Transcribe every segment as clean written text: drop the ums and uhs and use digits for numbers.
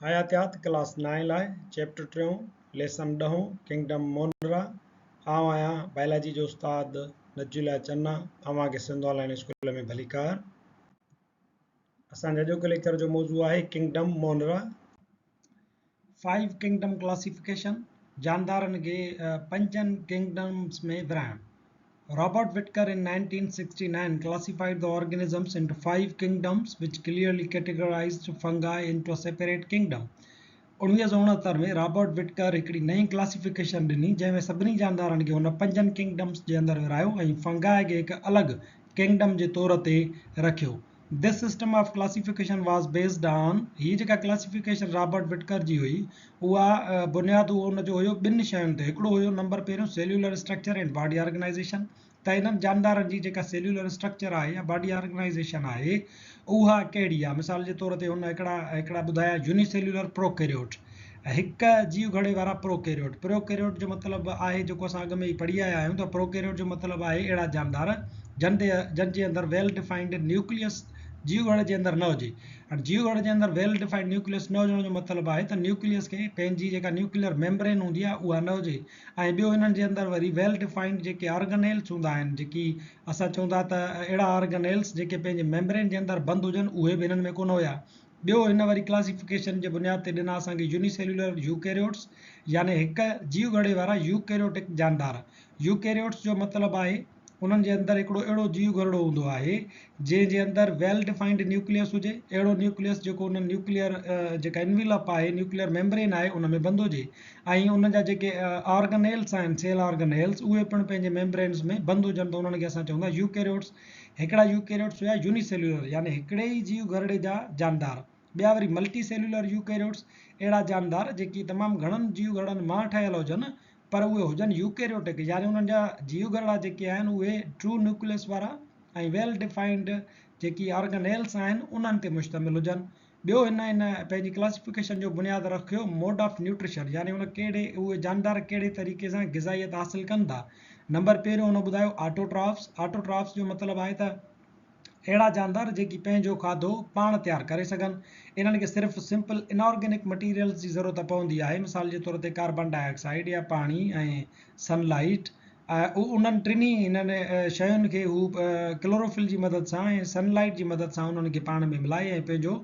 हयातियात class 9 लाइ chapter 3 lesson 10 kingdom मोनरा। आउं आहियां बायोलॉजी जो उस्ताद नजुला चन्ना। अव्हांखे सिंध ऑनलाइन स्कूल में भलीकार। असांजे अॼोके लेक्चर जो मौज़ू आहे किंगडम मोनरा। 5 किंगडम क्लासिफिकेशन, जानदारनि खे 5 किंगडम्स में विराइणु। Robert Whittaker in 1969 classified the organisms into 5 kingdoms which clearly categorized fungi into a separate kingdom. 1969 में रॉबर्ट विटकर हिकिड़ी नई क्लासिफिकेशन ॾिनी जंहिंमें सभिनी जानदारनि खे हुन 5 किंगडम्स जे अंदरि विरायो ऐं फंगाई खे हिकु अलॻि किंगडम जे तौर ते रखियो। This system of classification was based on, हीअ जेका क्लासिफिकेशन रॉबर्ट विटकर जी हुई उहा बुनियादु हुनजो हुयो ॿिनि शयुनि ते। हिकिड़ो हुयो नंबर पहिरियों cellular structure and body organisation, त इन्हनि जानदारनि जी जेका सेल्यूलर स्ट्रक्चर आहे या बॉडी ऑर्गेनाइज़ेशन आहे उहा कहिड़ी आहे। मिसाल जे तौर ते हुन हिकिड़ा ॿुधाया यूनिसेल्यूलर प्रोकैरियोट, हिकु जीव घड़े वारा प्रोकैरियोट। प्रोकैरियोट जो मतिलबु आहे जेको असां अॻु में ई पढ़ी आया आहियूं, त प्रोकैरियोट जो मतिलबु आहे अहिड़ा जानदार जंहिंजे अंदरि वेल डिफाइंड न्यूक्लियस जीव घड़ जे अंदरि न हुजे। हाणे जीव घड़ जे अंदरि वेल डिफाइंड न्यूक्लियस न हुजण जो मतिलबु आहे त न्यूक्लियस खे पंहिंजी जेका न्यूक्लियर मेम्ब्रेन हूंदी आहे उहा न हुजे। ऐं ॿियो हिननि जे अंदरि वरी वेल डिफाइंड जेके ऑर्गेनेल्स हूंदा आहिनि, जेकी असां चवंदा त अहिड़ा ऑर्गेनेल्स जेके पंहिंजे मेम्ब्रेन जे अंदरि बंदि हुजनि, उहे बि हिननि में कोन हुया। ॿियो हिन वरी क्लासिफिकेशन जे बुनियाद ते ॾिना असांखे यूनिसेल्यूलर यूकैरियोट्स, यानी हिकु जीव घड़े वारा यूकैरियोटिक जानदार। यूकैरियोट्स जो मतिलबु आहे उन्हनि जे अंदरि हिकिड़ो अहिड़ो जीव घड़ो हूंदो आहे जंहिंजे अंदरि वेल डिफाइंड न्यूक्लियस हुजे, अहिड़ो न्यूक्लियस जेको उन न्यूक्लियर जेका इनविलप आहे, न्यूक्लियर मेम्ब्रेन आहे, उन में बंदि हुजे। ऐं उन जा जेके ऑर्गेनेल्स आहिनि, सेल ऑर्गेनेल्स, उहे पिणु पंहिंजे मेम्ब्रेन्स में बंदि हुजनि, त उन्हनि खे असां चवंदा यूकैरियोट्स। हिकिड़ा यूकैरियोट्स हुया यूनिसेल्यूलर, यानी हिकिड़े ई जीव घरड़े जा जानदार। ॿिया वरी मल्टी सेल्यूलर यूकैरियोट्स, अहिड़ा जानदार जेकी तमामु घणनि जीव घड़नि मां ठहियल हुजनि पर उहे हुजनि यूकैरियोटिक, यानी उन्हनि जा जीव घड़ा जेके आहिनि उहे ट्रू न्यूक्लियस वारा ऐं वेल डिफाइंड जेकी ऑर्गेनेल्स आहिनि उन्हनि ते मुश्तमिल हुजनि। ॿियो हिन पंहिंजी क्लासिफिकेशन जो बुनियादु रखियो मोड ऑफ न्यूट्रिशन, यानी उहे जानदार कहिड़े तरीक़े सां ग़िज़ाइत हासिलु कनि था। नंबर पहिरियों हुन ॿुधायो ऑटोट्रॉफ्स। ऑटोट्रॉफ्स जो मतिलबु आहे त अहिड़ा जानदार जेकी पंहिंजो खाधो पाण तयारु करे सघनि। इन्हनि खे सिर्फ़ु सिंपल इनऑर्गेनिक मटीरियल्स जी ज़रूरत पवंदी आहे, मिसाल जे तौर ते कार्बन डाइऑक्साइड या पाणी ऐं सनलाइट। उन्हनि टिनी हिननि शयुनि खे हू क्लोरोफिल जी मदद सां ऐं सनलाइट जी मदद सां उन्हनि खे पाण में मिलाए ऐं पंहिंजो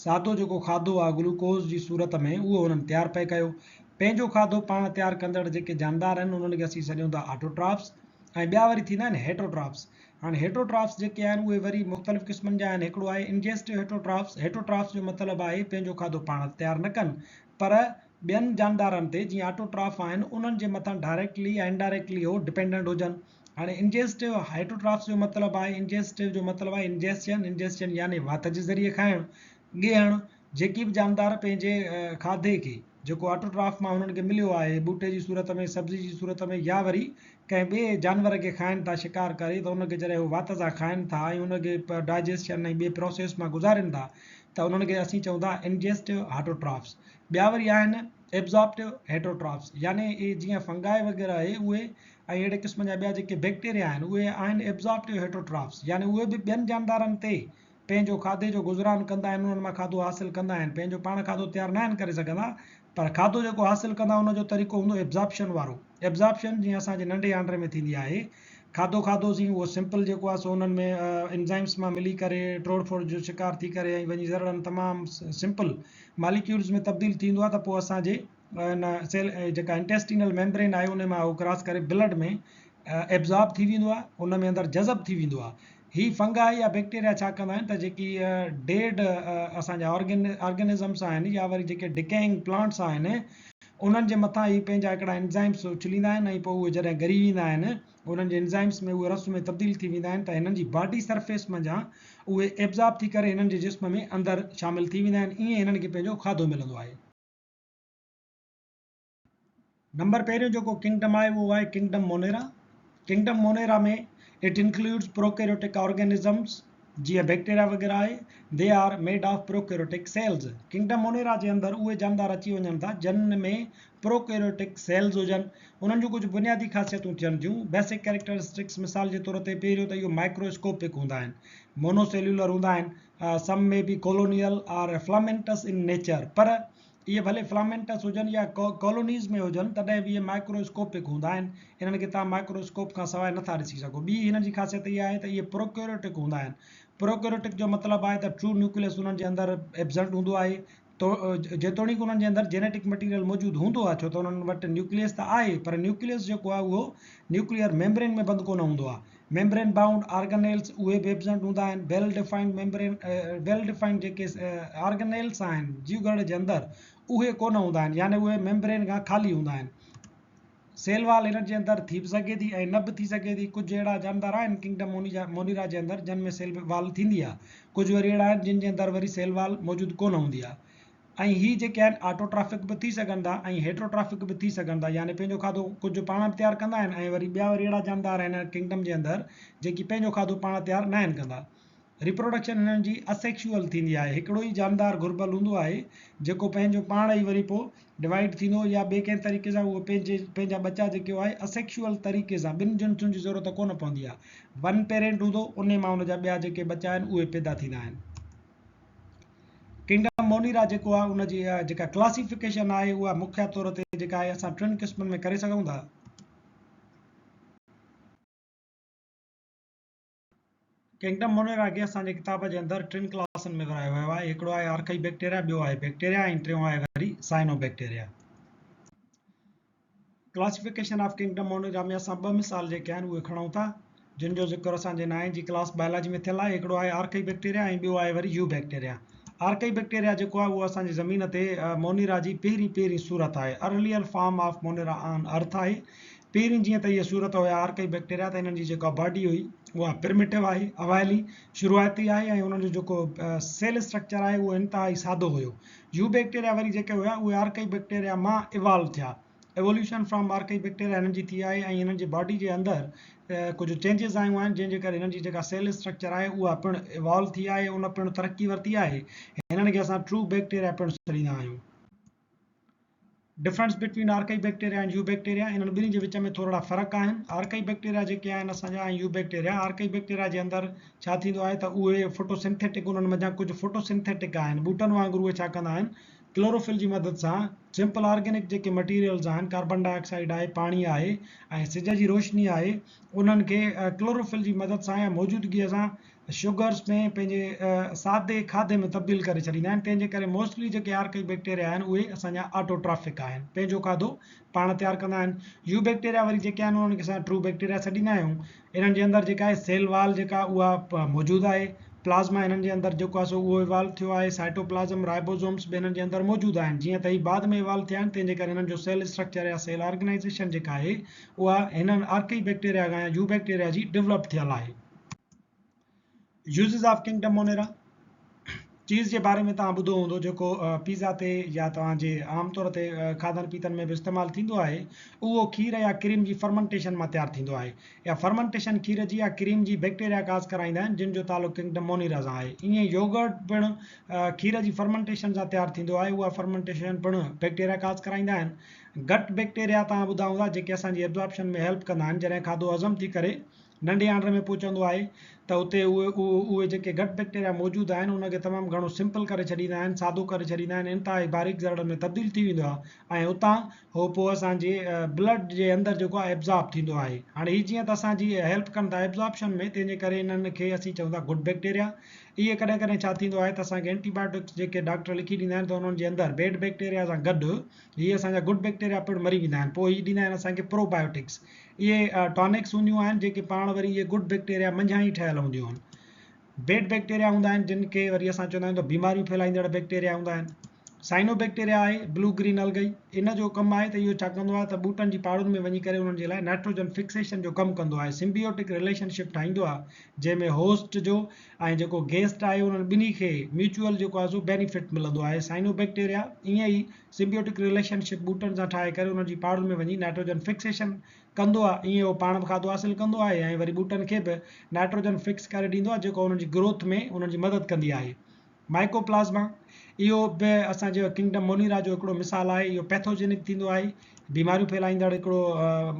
सादो जेको खाधो आहे ग्लूकोज़ जी सूरत में उहो उन्हनि तयारु पिए कयो। पंहिंजो खाधो पाण तयारु कंदड़ जेके जानदार आहिनि उन्हनि खे असीं सॾियूं था ऑटोट्रॉफ्स। ऐं ॿिया वरी थींदा आहिनि हेटरोट्रॉफ्स। हाणे हेटरोट्रॉफ्स जेके आहिनि उहे वरी मुख़्तलिफ़ क़िस्मनि जा आहिनि। हिकिड़ो आहे इंजेस्टिव हेटरोट्रॉफ्स। हेटरोट्रॉफ्स जो मतिलबु आहे पंहिंजो खाधो पाण तयारु न कनि पर ॿियनि जानदारनि ते जीअं ऑटोट्रॉफ आहिनि उन्हनि जे मथां डायरेक्टली या इनडायरेक्टली हो डिपेंडेंट हुजनि। हाणे इंजेस्टिव हेटरोट्रॉफ्स जो मतिलबु आहे, इंजेस्टिव जो मतिलबु आहे इंजेस्शन यानी वात जे ज़रिए खाइणु, ॻेहणु। जेकी बि जानदार पंहिंजे खाधे खे जेको ऑटोट्रॉफ मां उन्हनि खे मिलियो आहे ॿूटे जी सूरत में, सब्ज़ी जी सूरत में, या वरी कंहिं ॿिए जानवर खे खाइनि था शिकार करे, त उनखे जॾहिं हू वात सां खाइनि था ऐं उनखे डाइजेशन ऐं ॿिए प्रोसेस मां गुज़ारनि था त उन्हनि खे असीं चवंदा इंजेस्टिव ऑटोट्रॉफ्स। ॿिया वरी आहिनि एब्जॉर्प्टिव हेटरोट्रॉफ्स, यानी इहे जीअं फंगाई वग़ैरह आहे उहे ऐं अहिड़े क़िस्म जा ॿिया जेके बैक्टीरिया आहिनि उहे आहिनि एब्जॉर्प्टिव हेटरोट्रॉफ्स, यानी उहे बि ॿियनि जानदारनि ते पंहिंजो खाधे जो गुज़रान कंदा आहिनि, उन्हनि मां खाधो हासिलु कंदा आहिनि। पंहिंजो पाण खाधो तयारु न आहिनि करे सघंदा पर खाधो जेको हासिलु कंदा उनजो तरीक़ो हूंदो एब्जॉर्प्शन वारो। एब्जॉर्प्शन जीअं असांजे नंढे आंड्रे में थींदी आहे, खाधोसीं उहो सिंपल जेको आहे सो उन्हनि में एंजाइम्स मां मिली करे तोड़ फोड़ जो शिकार थी करे ऐं वञी ज़रड़नि तमामु सिंपल मालिक्यूल्स में तब्दील थींदो आहे, त पोइ असांजे इन सेल जेका इंटेस्टिनल मेम्ब्रेन आहे उन मां उहो क्रॉस करे ब्लड में एब्जॉर्ब थी वेंदो आहे, उन में अंदरि जज़ब थी वेंदो आहे। हीअ फंगाई या बैक्टीरिया छा कंदा आहिनि त जेकी डेड असांजा ऑर्गेनिज़म्स आहिनि या वरी जेके डिकेइंग प्लांट्स आहिनि उन्हनि जे मथां ही पंहिंजा हिकिड़ा एंजाइम्स उछलींदा आहिनि ऐं पोइ उहे जॾहिं ॻरी वेंदा आहिनि उन्हनि जे एंजाइम्स में उहे रस में तब्दील थी वेंदा आहिनि, त हिननि जी बॉडी सरफेस मंझां उहे एब्जॉर्ब थी करे हिननि जे जिस्म में अंदरि शामिलु थी वेंदा आहिनि। ईअं हिननि खे पंहिंजो खाधो मिलंदो आहे। नंबर पहिरियों जेको किंगडम आहे उहो आहे किंगडम मोनेरा। किंगडम मोनेरा में इट इंक्लूड्स प्रोकैरियोटिक ऑर्गेनिज़म्स जीअं बैक्टीरिया वग़ैरह आहे, they are made of prokaryotic cells. Kingdom Monera जे अंदरि उहे जानदार अची वञनि था जिन में प्रोकैरियोटिक सेल्स हुजनि। उन्हनि जूं कुझु बुनियादी ख़ासियतूं थियनि थियूं, बेसिक कैरेक्टरिस्टिक्स। मिसाल जे तौर ते पहिरियों त इहो माइक्रोस्कोपिक हूंदा आहिनि, मोनोसेल्यूलर हूंदा आहिनि, सम में बि कॉलोनियल और फ्लामेंटस इन नेचर, पर ये भले फिलामेंटस हुजनि या कॉलोनीज़ में हुजनि तॾहिं बि इहे माइक्रोस्कोपिक हूंदा आहिनि इन्हनि खे तव्हां माइक्रोस्कोप खां सवाइ नथा ॾिसी सघो ॿी हिन जी ख़ासियत इहा आहे त इहे प्रोकैरियोटिक हूंदा आहिनि प्रोकैरियोटिक जो मतिलबु आहे त ट्रू न्यूक्लियस उन्हनि जे अंदरि एब्सेंट हूंदो आहे तो जेतोणीकि उन्हनि जे अंदरि जेनेटिक मटीरियल मौजूदु हूंदो आहे छो त उन्हनि वटि न्यूक्लियस त आहे पर न्यूक्लियस जेको आहे उहो न्यूक्लियर मेम्ब्रेन में बंदि कोन हूंदो आहे मेम्ब्रेन बाउंड ऑर्गेनेल्स उहे बि एब्सेंट हूंदा आहिनि वेल डिफाइंड मेम्ब्रेन वेल डिफाइंड जेके ऑर्गेनेल्स आहिनि जीवगढ़ जे अंदरि उहे कोन हूंदा आहिनि यानी उहे मेम्ब्रेन खां ख़ाली हूंदा आहिनि सेल वाल हिन जे अंदरि थी बि सघे थी ऐं न बि थी सघे थी कुझु अहिड़ा जानवर आहिनि किंगडम मोनिरा जे अंदरि जिन में सेल वाल थींदी आहे कुझु वरी अहिड़ा आहिनि जिन जे अंदरि वरी सेल वाल मौजूदु कोन हूंदी आहे ऐं हीअ जेके आहिनि ऑटोट्राफिक बि थी सघनि था ऐं हेट्रोट्राफिक बि थी सघनि था यानी पंहिंजो खाधो कुझु पाण बि तयारु कंदा आहिनि ऐं वरी ॿिया वरी अहिड़ा जानवर आहिनि किंगडम जे अंदरि जेकी पंहिंजो खाधो पाण तयारु न आहिनि कंदा रिप्रोडक्शन हिननि जी असेक्शुअल थींदी आहे हिकिड़ो ई जानदार घुर्बल हूंदो आहे जेको पंहिंजो पाण ई वरी पोइ डिवाइड थींदो या ॿिए कंहिं तरीक़े सां उहो पंहिंजा बच्चा जेको आहे असेक्शुअल तरीक़े सां ॿिनि जिन्सुनि जी ज़रूरत कोन पवंदी आहे वन पेरेंट हूंदो उन मां उनजा ॿिया जेके बच्चा आहिनि उहे पैदा थींदा आहिनि किंगडम मोनिरा जेको आहे उनजी जेका क्लासिफिकेशन आहे उहा मुख्य तौर ते जेका आहे असां टिनि क़िस्मनि में करे सघूं था किंगडम मोनिरा खे असांजे किताब जे अंदरि टिनि क्लासनि में विरायो वियो आहे हिकिड़ो आहे आर्काई बैक्टीरिया ॿियो आहे बैक्टीरिया ऐं टियों आहे वरी cyanobacteria classification of kingdom Monera में असां ॿ मिसाल जेके आहिनि उहे खणूं था जिन जो ज़िक्र असांजे 9 जी क्लास बायोलॉजी में थियल आहे हिकिड़ो आहे आर्काई बैक्टीरिया ऐं ॿियो आहे वरी यू बैक्टीरिया आर्काई बैक्टीरिया जेको आहे उहो असांजी ज़मीन ते मोनिरा जी पहिरीं सूरत आहे earlier form of Monera on earth आहे पहिरीं जीअं त इहे सूरत हुया आर्काई बैक्टीरिया त हिननि जी जेका बॉडी हुई उहा प्रिमिटिव आहे अवाइली शुरूआती आहे ऐं उन्हनि जो जेको सेल स्ट्रक्चर आहे उहो इंतिहाई सादो हुयो यू बैक्टीरिया वरी जेके हुया उहे आर्काई बैक्टीरिया मां इवॉल्व थिया एवोल्यूशन फ्रॉम आर्काई बैक्टीरिया हिननि जी थी आहे ऐं हिननि जी बॉडी जे अंदरि कुझु चेंजिस आयूं आहिनि जंहिंजे करे हिननि जी जेका सेल स्ट्रक्चर आहे उहा पिणु इवॉल्व थी आहे उन पिणु तरक़ी वरिती आहे हिननि खे असां ट्रू बैक्टीरिया पिणु सॾींदा आहियूं डिफरेंस बिटवीन आर्काई बैक्टीरिया ऐं यू बैक्टीरिया इन्हनि ॿिन्ही जे विच में थोरा फ़र्क़ु आहिनि आर्काई बैक्टीरिया जेके आहिनि असांजा ऐं यू बैक्टीरिया आर्काई बैक्टीरिया जे अंदरि छा थींदो आहे त उहे फोटोसिंथेटिक उन्हनि मथां कुझु फोटोसिंथेटिक आहिनि ॿूटनि वांगुरु उहे छा कंदा आहिनि क्लोरोफिल जी मदद सां सिंपल ऑर्गेनिक जेके मटीरियल्स आहिनि कार्बन डाइऑक्साइड आहे पाणी आहे ऐं सिज जी रोशनी आहे उन्हनि खे क्लोरोफिल जी मदद सां या मौजूदगीअ सां शुगर्स में पंहिंजे सादे खाधे में तब्दील करे छॾींदा आहिनि तंहिंजे करे मोस्टली जेके आर्काई बैक्टीरिया आहिनि उहे असांजा ऑटोट्राफिक आहिनि पंहिंजो खाधो पाण तयारु कंदा आहिनि यू बैक्टीरिया वरी जेके आहिनि उन्हनि खे असां ट्रू बैक्टीरिया सॾींदा आहियूं इन्हनि जे अंदरि जेका आहे सेल वाल जेका उहा मौजूदु आहे प्लाज़्मा हिननि जे अंदरि जेको आहे सो उहो इवॉल्व थियो आहे साइटोप्लाज़म राइबोसोम्स बि हिननि जे अंदरि मौजूदु आहिनि जीअं त ही बाद में इवॉल्व थिया आहिनि तंहिंजे करे हिननि जो सेल स्ट्रक्चर या सेल ऑर्गेनाइज़ेशन जेका आहे उहा हिननि आर्काई बैक्टीरिया खां या यू बैक्टीरिया जी डेवलप थियल आहे यूज़िस ऑफ किंगडम मोनिरा चीज़ जे बारे में तव्हां ॿुधो हूंदो जेको पिज़्ज़ा ते या तव्हांजे आमतौर ते खाधनि पीतनि में बि इस्तेमालु थींदो आहे उहो खीर या क्रीम जी फर्मेंटेशन मां तयारु थींदो आहे या फर्मेंटेशन खीर जी या क्रीम जी बैक्टीरिया काज़ कराईंदा आहिनि जिन जो तालुक़ु किंगडम मोनिरा सां आहे ईअं योगर्ट पिणु खीर जी फर्मेंटेशन सां तयारु थींदो आहे उहा फर्मेंटेशन पिणु बैक्टीरिया काज़ कराईंदा आहिनि गट बैक्टीरिया तव्हां ॿुधा हूंदा जेके असांजी एब्ज़ॉर्प्शन में हेल्प कंदा आहिनि जॾहिं खाधो हज़म थी करे नंढे आंड में पहुचंदो आहे त उते उहे जेके गट बैक्टीरिया मौजूदु आहिनि उनखे तमामु घणो सिंपल करे छॾींदा आहिनि सादो करे छॾींदा आहिनि इंतिहाई बारीक ज़रड़नि में तब्दील थी वेंदो आहे ऐं उतां उहो पोइ असांजे ब्लड जे अंदरि जेको आहे एब्ज़ॉर्ब थींदो आहे हाणे हीअ जीअं त असांजी हेल्प कनि था एब्ज़ॉर्प्शन में तंहिंजे करे इन्हनि खे असीं चऊं था गुड बैक्टीरिया इहे कॾहिं कॾहिं छा थींदो आहे त असांखे एंटीबायोटिक्स जेके डॉक्टर लिखी ॾींदा आहिनि त उन्हनि जे अंदरि बैड बैक्टीरिया सां गॾु इहे असांजा गुड बैक्टीरिया पिणु मरी वेंदा आहिनि पोइ हीअ ॾींदा आहिनि असांखे प्रोबायोटिक्स इहे टॉनिक्स हूंदियूं आहिनि जेके पाण वरी इहे गुड बैक्टीरिया मंझां ई ठहियल हूंदियूं आहिनि बैड बैक्टीरिया हूंदा आहिनि जिन खे वरी असां चवंदा आहियूं त बीमारियूं फैलाईंदड़ बैक्टीरिया हूंदा आहिनि साइनो बैक्टीरिया आहे ब्लू ग्रीन अलगई इन जो कमु आहे त इहो छा कंदो आहे त ॿूटनि जी पाड़ुनि में वञी करे उन्हनि जे लाइ नाइट्रोजन फिक्सेशन जो कमु कंदो आहे सिम्बियोटिक रिलेशनशिप ठाहींदो आहे जंहिंमें होस्ट जो ऐं जेको गेस्ट आहे उन्हनि ॿिन्ही खे म्यूचुअल जेको आहे सो बेनिफिट मिलंदो आहे साइनो बैक्टीरिया ईअं ई सिम्बियोटिक रिलेशनशिप ॿूटनि सां ठाहे करे उन्हनि जी पाड़ुनि में वञी नाइट्रोजन फिक्सेशन कंदो आहे ईअं उहो पाण बि खाधो हासिलु कंदो आहे ऐं वरी ॿूटनि खे बि नाइट्रोजन फिक्स करे ॾींदो आहे जेको उन्हनि जी ग्रोथ में उन्हनि जी मदद कंदी आहे माइकोप्लाज़्मा इहो बि असांजो किंगडम मोनिरा जो हिकिड़ो मिसाल आहे इहो पैथोजेनिक थींदो आहे बीमारियूं फैलाईंदड़ हिकिड़ो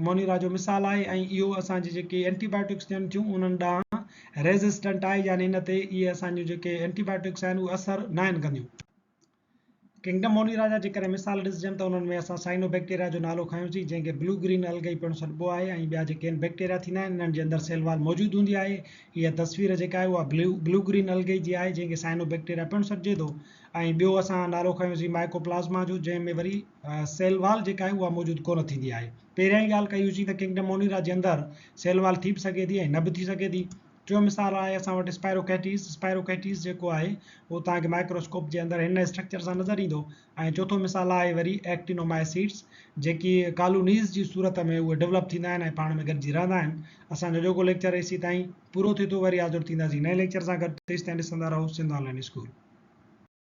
मोनिरा जो मिसाल आहे ऐं इहो असांजी जेके एंटीबायोटिक्स थियनि थियूं उन्हनि ॾांहुं रेज़िस्टेंट आहे यानी इन ते इहे असांजूं जेके एंटीबायोटिक्स आहिनि उहे असरु न आहिनि कंदियूं किंगडम मोनिरा जा जेकर मिसाल ॾिसजनि त उन्हनि में असां साइनोबैक्टीरिया जो नालो खयोंसीं जंहिंखे ब्लू ग्रीन अलगी पिणु सॾिबो आहे ऐं ॿिया जेके आहिनि बैक्टीरिया थींदा आहिनि इन्हनि जे अंदरि सेल वॉल मौजूदु हूंदी आहे। हीअ तस्वीर जेका आहे उहा ब्लू ग्रीन अलगी जी आहे जंहिंखे साइनोबैक्टीरिया पिणु सॾिजे थो। ऐं ॿियो असां नालो खयोंसीं माइकोप्लाज़्मा जो जंहिंमें वरी सेल वॉल जेका आहे उहा मौजूदु कोन थींदी आहे। पहिरियां ई ॻाल्हि कयूंसीं त किंगडम मोनिरा जे अंदरि सेल वॉल थी बि सघे थी ऐं न बि थी सघे थी। टियों मिसाल आहे असां वटि स्पायरोकैटीज़ जेको आहे उहो तव्हांखे माइक्रोस्कोप जे अंदरि हिन स्ट्रक्चर सां नज़र ईंदो। ऐं चोथों मिसाल आहे वरी एक्टिनोमाइसीड्स जेकी कॉलोनीज़ जी सूरत में उहे डेवलप थींदा आहिनि ऐं पाण में गॾिजी रहंदा आहिनि। असांजो जेको लेक्चर एसी ताईं पूरो थिए थो, वरी हाज़िर थींदासीं नए लेक्चर सां गॾु। तेसिताईं ॾिसंदा रहो सिंध ऑनलाइन स्कूल।